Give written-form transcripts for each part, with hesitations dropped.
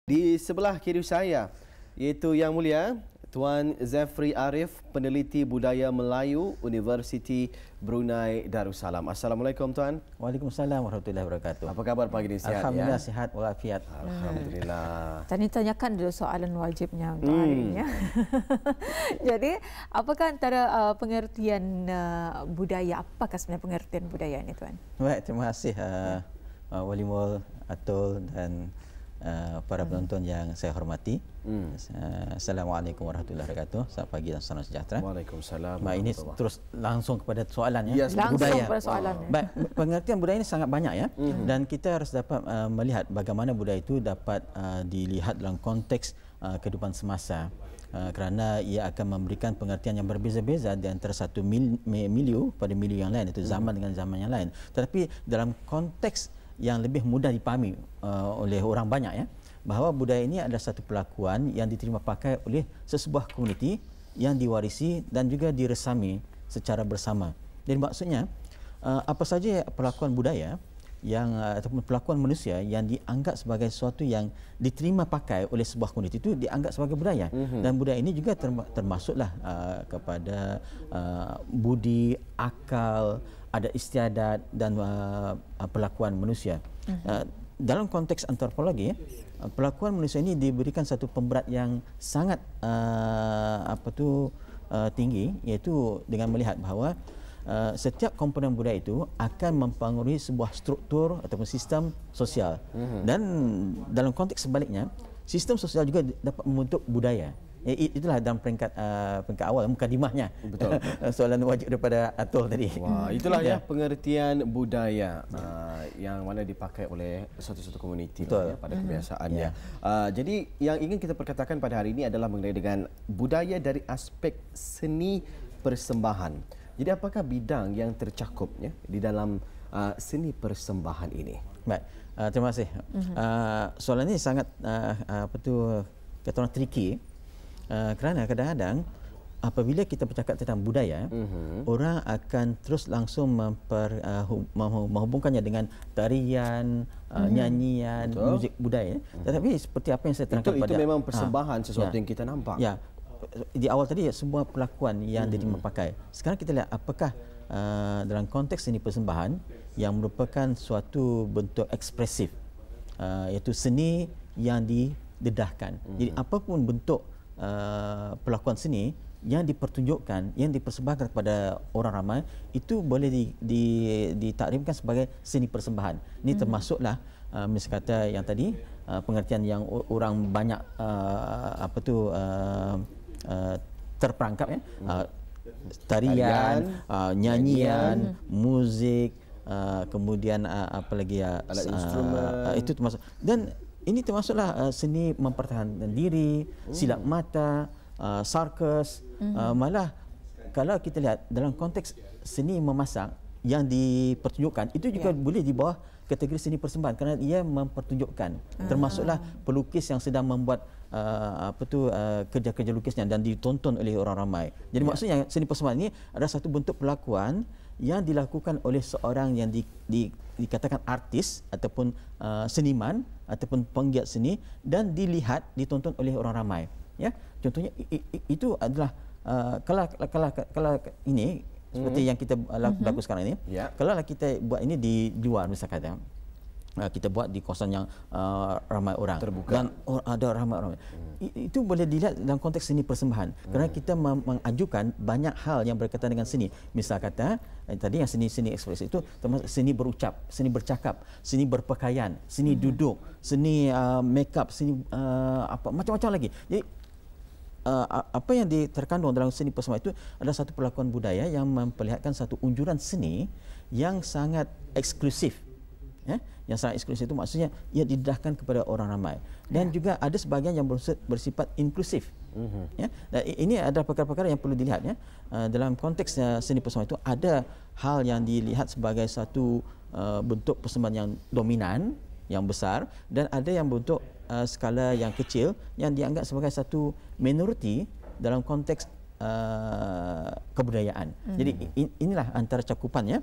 Di sebelah kiri saya, iaitu Yang Mulia Tuan Zafri Arif, peneliti budaya Melayu, Universiti Brunei Darussalam. Assalamualaikum Tuan. Waalaikumsalam warahmatullahi wabarakatuh. Apa khabar pagi ini? Sihat? Alhamdulillah, ya? sihat walafiat. Alhamdulillah. Tadi tanyakan dulu soalan wajibnya untuk hari ini. Jadi, apakah antara pengertian budaya, apakah sebenarnya pengertian budaya ini, Tuan? Baik, terima kasih Wali Mul, Atul dan para penonton yang saya hormati. Assalamualaikum warahmatullahi wabarakatuh. Selamat pagi dan salam sejahtera. Waalaikumsalam. Ini terus langsung kepada soalannya. Yes, langsung budaya. kepada soalannya. Baik, pengertian budaya ini sangat banyak ya. Dan kita harus dapat melihat bagaimana budaya itu dapat dilihat dalam konteks kehidupan semasa. Kerana ia akan memberikan pengertian yang berbeza-beza di antara satu milieu pada milieu yang lain, itu zaman dengan zaman yang lain. Tetapi dalam konteks yang lebih mudah dipahami oleh orang banyak ya, bahawa budaya ini adalah satu perlakuan yang diterima pakai oleh sesebuah komuniti yang diwarisi dan juga diresami secara bersama. Jadi maksudnya apa saja perlakuan budaya yang ataupun perlakuan manusia yang dianggap sebagai sesuatu yang diterima pakai oleh sebuah komuniti itu dianggap sebagai budaya. Dan budaya ini juga termasuklah kepada budi, akal, ada istiadat dan perlakuan manusia. Dalam konteks antropologi, perlakuan manusia ini diberikan satu pemberat yang sangat tinggi, iaitu dengan melihat bahawa setiap komponen budaya itu akan mempengaruhi sebuah struktur ataupun sistem sosial. Dan dalam konteks sebaliknya, sistem sosial juga dapat membentuk budaya. Itulah dalam peringkat awal, mukadimahnya. Betul. Soalan wajib daripada Atul tadi. Wah, itulah ya pengertian budaya yang mana dipakai oleh satu-satu komuniti ya, pada kebiasaannya. Jadi yang ingin kita perkatakan pada hari ini adalah mengenai dengan budaya dari aspek seni persembahan. Jadi apakah bidang yang tercakup ya di dalam seni persembahan ini? Baik, terima kasih. Soalan ini sangat kata orang tricky. Kerana kadang-kadang apabila kita bercakap tentang budaya, orang akan terus langsung menghubungkannya dengan tarian, nyanyian, muzik budaya. Tetapi seperti apa yang saya terangkan itu memang persembahan sesuatu yang kita nampak. Ya, di awal tadi semua perlakuan yang diterima pakai. Sekarang kita lihat apakah dalam konteks seni persembahan yang merupakan suatu bentuk ekspresif, iaitu seni yang didedahkan. Jadi apapun bentuk perlakuan seni yang dipertunjukkan, yang dipersembahkan kepada orang ramai, itu boleh ditakrifkan sebagai seni persembahan. Ini termasuklah misalnya kata yang tadi pengertian yang orang banyak terperangkap ya, tarian, nyanyian, muzik, kemudian apa lagi ya, alat instrumen, itu termasuk. Dan ini termasuklah seni mempertahankan diri, silap mata, sarkas. Malah kalau kita lihat dalam konteks seni memasak yang dipertunjukkan, itu juga boleh di bawah kategori seni persembahan kerana ia mempertunjukkan. Termasuklah pelukis yang sedang membuat kerja-kerja lukisnya dan ditonton oleh orang ramai. Jadi maksudnya seni persembahan ini adalah satu bentuk perlakuan yang dilakukan oleh seorang yang dikatakan artis ataupun seniman ataupun penggiat seni dan dilihat, ditonton oleh orang ramai. Ya, contohnya itu adalah kalau ini seperti yang kita lakukan sekarang ini. Kalau kita buat ini di luar, misalkan kita buat di kawasan yang ramai orang, terbuka, dan ada ramai orang, itu boleh dilihat dalam konteks seni persembahan. Kerana kita mengajukan banyak hal yang berkaitan dengan seni. Misal kata tadi yang seni ekspresi itu termasuk seni berucap, seni bercakap, seni berpakaian, seni duduk, seni make up, seni macam-macam lagi. Jadi apa yang terkandung dalam seni persembahan itu adalah satu perlakuan budaya yang memperlihatkan satu unjuran seni yang sangat eksklusif. Ya, yang sangat eksklusif itu maksudnya ia didedahkan kepada orang ramai, dan juga ada sebahagian yang bersifat inklusif. Ya, dan ini adalah perkara-perkara yang perlu dilihat ya. Dalam konteks seni persembahan itu ada hal yang dilihat sebagai satu bentuk persembahan yang dominan, yang besar, dan ada yang bentuk skala yang kecil yang dianggap sebagai satu minoriti dalam konteks kebudayaan. Jadi inilah antara cakupannya.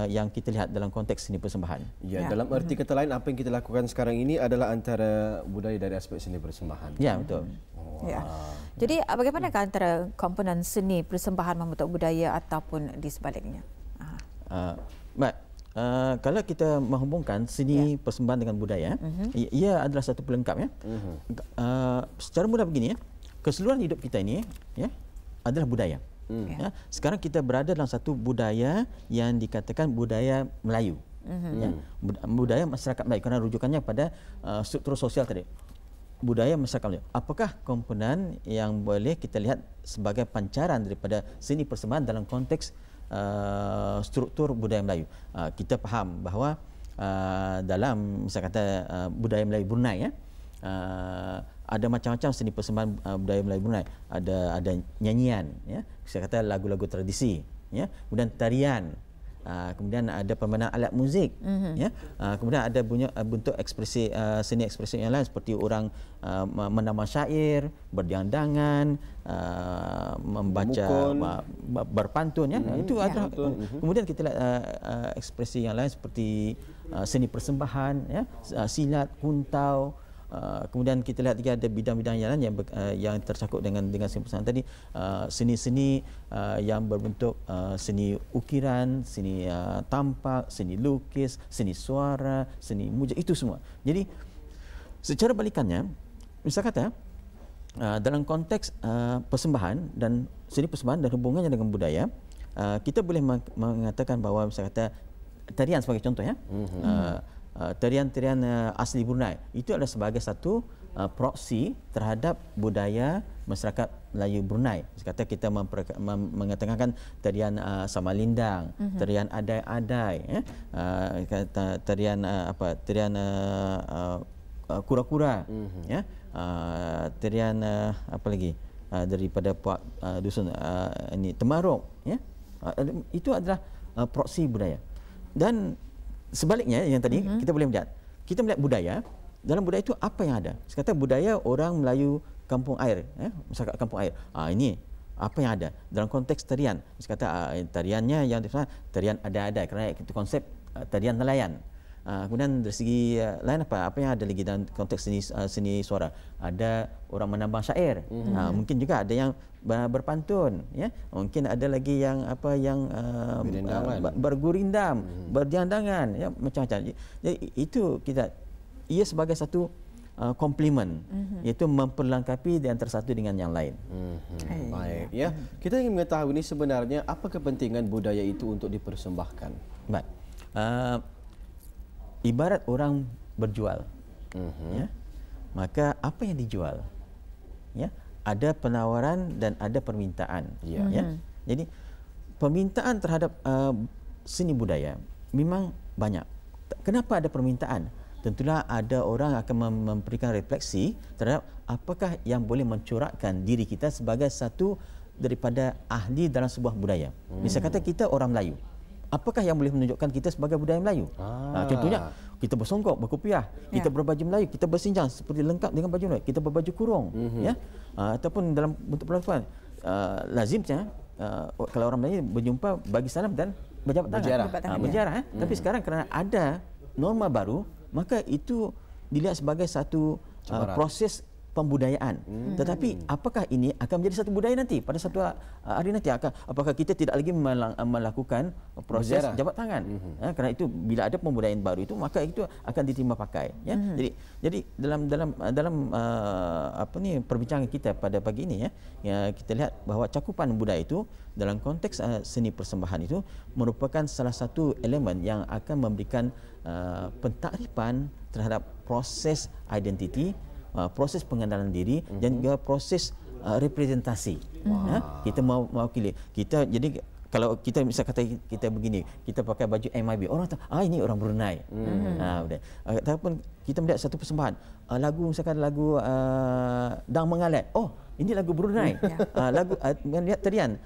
yang kita lihat dalam konteks seni persembahan. Ya, dalam arti kata lain apa yang kita lakukan sekarang ini adalah antara budaya dari aspek seni persembahan. Ya, betul. Ya. Jadi bagaimanakah antara komponen seni persembahan membentuk budaya ataupun di sebaliknya? Baik. Kalau kita menghubungkan seni persembahan dengan budaya, ia adalah satu pelengkap ya. Secara mudah begini ya, keseluruhan hidup kita ini ya adalah budaya. Ya, sekarang kita berada dalam satu budaya yang dikatakan budaya Melayu. Ya, budaya masyarakat Melayu kerana rujukannya pada struktur sosial tadi. Budaya masyarakat Melayu. Apakah komponen yang boleh kita lihat sebagai pancaran daripada seni persembahan dalam konteks struktur budaya Melayu? Kita faham bahawa dalam misalnya kata budaya Melayu Brunei ya, ada macam-macam seni persembahan budaya Melayu Brunei. Ada nyanyian ya, saya kata lagu-lagu tradisi ya, kemudian tarian, kemudian ada permainan alat muzik ya, kemudian ada bentuk ekspresi seni ekspresi yang lain seperti orang menambah syair, berdandangan, membaca, berpantun ya. Itu adalah kemudian kita lihat ekspresi yang lain seperti seni persembahan ya, silat, kuntau. Kemudian kita lihat juga ada bidang-bidang yang lain yang tercakup dengan seni persembahan tadi, seni-seni yang berbentuk seni ukiran, seni tampak, seni lukis, seni suara, seni muzik, itu semua. Jadi secara balikannya, misal kata dalam konteks persembahan dan seni persembahan dan hubungannya dengan budaya, kita boleh mengatakan bahawa misal kata tarian sebagai contoh ya, tarian-tarian asli Brunei itu adalah sebagai satu proksi terhadap budaya masyarakat Melayu Brunei. Kata kita mengatakan tarian Samalindang, tarian Adai-Adai ya, tarian tarian kura-kura ya, tarian apa lagi daripada puak dusun ini Temaruk ya, itu adalah proksi budaya. Dan sebaliknya yang tadi kita boleh melihat, kita melihat budaya, dalam budaya itu apa yang ada? Saya kata budaya orang Melayu kampung air, masyarakat kampung air. Ini apa yang ada dalam konteks tarian? Saya kata tariannya yang tarian ada kerana itu konsep tarian nelayan. Kemudian dari segi lain apa yang ada lagi dalam konteks seni suara? Ada orang menambah syair, mungkin juga ada yang berpantun, ya. Mungkin ada lagi yang bergurindam, berdandangan, ya, macam-macam. Jadi itu ia sebagai satu komplement, iaitu memperlengkapi di antara satu dengan yang lain. Baik, ya. Kita ingin mengetahui ini sebenarnya apa kepentingan budaya itu untuk dipersembahkan. Baik. Ibarat orang berjual, ya, maka apa yang dijual, ya, ada penawaran dan ada permintaan, ya. Jadi permintaan terhadap seni budaya memang banyak. Kenapa ada permintaan? Tentulah ada orang akan memberikan refleksi terhadap apakah yang boleh mencorakkan diri kita sebagai satu daripada ahli dalam sebuah budaya. Misal kata kita orang Melayu, apakah yang boleh menunjukkan kita sebagai budaya Melayu? Contohnya, kita bersongkok, berkopiah, kita berbaju Melayu, kita bersinjang seperti lengkap dengan baju Melayu, kita berbaju kurung, ya, ataupun dalam bentuk perlakuan lazimnya kalau orang Melayu berjumpa bagi salam dan berjabat tangan, berjarah. Tapi sekarang kerana ada norma baru, maka itu dilihat sebagai satu proses pembudayaan. Tetapi apakah ini akan menjadi satu budaya nanti pada satu hari nanti? Apakah kita tidak lagi melakukan proses jabat tangan? Kerana itu bila ada pembudayaan baru itu, maka itu akan diterima pakai. Ya? Jadi dalam perbincangan kita pada pagi ini, ya, kita lihat bahawa cakupan budaya itu dalam konteks seni persembahan itu merupakan salah satu elemen yang akan memberikan pentakrifan terhadap proses identiti, proses pengenalan diri dan juga proses representasi. Kita mewakili kita. Jadi kalau kita misal kata kita begini, kita pakai baju MIB, orang tahu ini orang Brunei. Ataupun kita melihat satu persembahan lagu, misalkan lagu Dang Mengalat, ini lagu Brunei. Lagu lihat tarian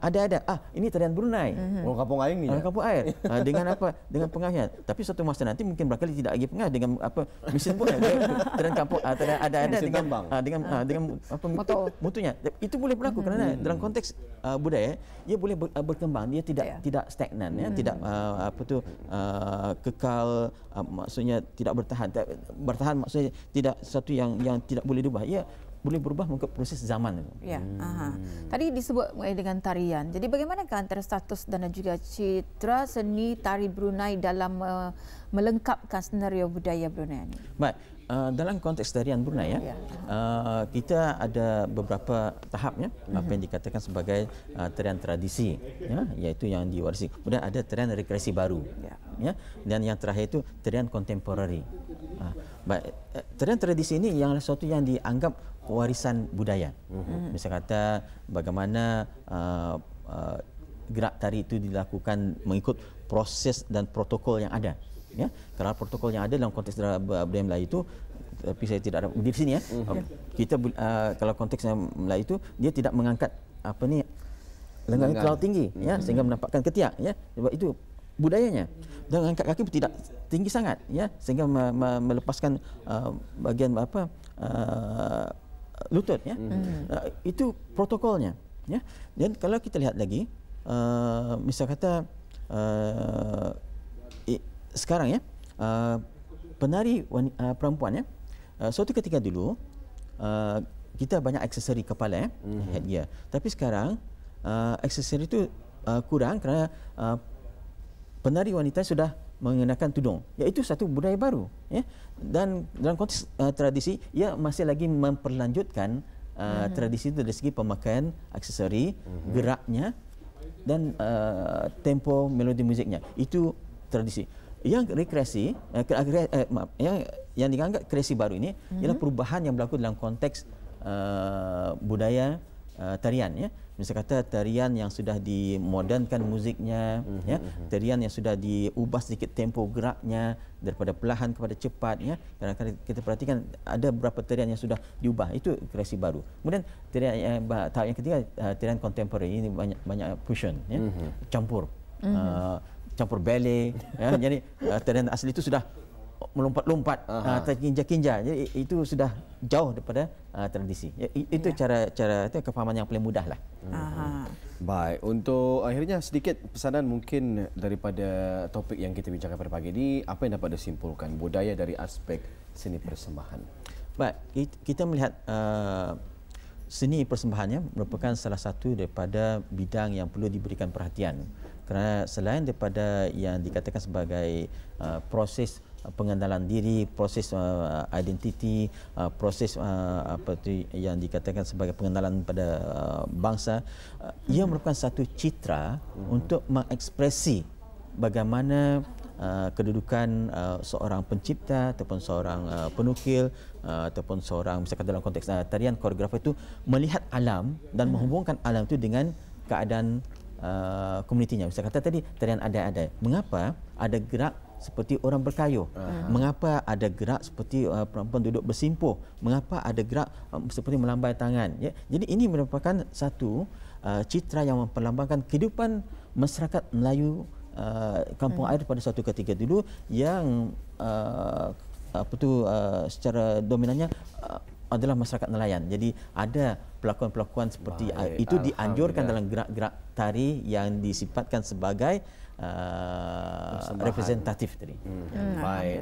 ada. Ini tarian Brunei. Orang kampung air ni. Orang kampung air. Dengan apa? Dengan pengahnya. Tapi suatu masa nanti mungkin barangkali tidak lagi pengah dengan apa mesin pun tarian kampung ada dengan apa mutunya. Itu boleh berlaku kerana dalam konteks budaya ia boleh berkembang, dia tidak stagnan ya, tidak kekal, maksudnya tidak bertahan maksudnya tidak satu yang tidak boleh diubah. Ia boleh berubah mengikut proses zaman. Ya. Tadi disebut dengan tarian. Jadi bagaimanakah antara status dan juga citra seni tari Brunei dalam melengkapkan senario budaya Brunei ini? Baik, dalam konteks tarian Brunei kita ada beberapa tahapnya, apa yang dikatakan sebagai tarian tradisi, iaitu yang diwarisi. Kemudian ada tarian rekreasi baru, dan yang terakhir itu tarian kontemporari. Baik, tarian tradisi ini yang sesuatu yang dianggap warisan budaya. Misal kata bagaimana gerak tari itu dilakukan mengikut proses dan protokol yang ada. Ya, kerana protokol yang ada dalam konteks budaya Melayu itu, tapi saya tidak ada di sini ya. Kita kalau konteksnya Melayu itu dia tidak mengangkat lengan terlalu tinggi, ya, sehingga menampakkan ketiak, ya. Sebab itu budayanya. Dan angkat kaki pun tidak tinggi sangat, ya, sehingga melepaskan bagian lutut, ya. Itu protokolnya, ya. Dan kalau kita lihat lagi, misal kata sekarang, ya, penari perempuan, ya, suatu ketika dulu kita banyak aksesori kepala, headgear. Tapi sekarang aksesori itu kurang kerana penari wanita sudah mengenakan tudung. Iaitu satu budaya baru, ya. Dan dalam konteks tradisi, ia masih lagi memperlanjutkan tradisi itu dari segi pemakaian aksesori, geraknya dan tempo melodi musiknya. Itu tradisi. Yang rekreasi, yang dianggap kreasi baru ini ialah perubahan yang berlaku dalam konteks budaya tarian, ya. Misal kata tarian yang sudah dimodernkan musiknya, ya, tarian yang sudah diubah sedikit tempo geraknya daripada perlahan kepada cepat, ya. Kadang-kadang kita perhatikan ada beberapa tarian yang sudah diubah, itu kreasi baru. Kemudian tarian tahap yang ketiga, tarian kontemporari, ini banyak fusion, ya, campur ballet, ya. Jadi tarian asli itu sudah melompat-lompat, terkinja-kinja. Jadi itu sudah jauh daripada tradisi. Itu cara itu kefahaman yang paling mudah lah. Baik, untuk akhirnya sedikit pesanan mungkin daripada topik yang kita bincangkan pada pagi ini, apa yang dapat disimpulkan budaya dari aspek seni persembahan? Baik, kita melihat seni persembahannya merupakan salah satu daripada bidang yang perlu diberikan perhatian. Kerana selain daripada yang dikatakan sebagai proses pengenalan diri, proses identiti, proses yang dikatakan sebagai pengenalan pada bangsa, ia merupakan satu citra untuk mengekspresi bagaimana kedudukan seorang pencipta ataupun seorang penukil ataupun seorang, misalkan dalam konteks tarian koreografer itu melihat alam dan menghubungkan alam itu dengan keadaan komunitinya. Saya kata tadi tarian ada. Mengapa ada gerak seperti orang berkayuh? Mengapa ada gerak seperti perempuan duduk bersimpuh? Mengapa ada gerak seperti melambai tangan? Ya? Jadi ini merupakan satu citra yang memperlambangkan kehidupan masyarakat Melayu kampung air pada suatu ketika dulu yang secara dominannya adalah masyarakat nelayan. Jadi ada pelakon-pelakon seperti itu dianjurkan dalam gerak-gerak tari yang disifatkan sebagai representatif tadi. Baik.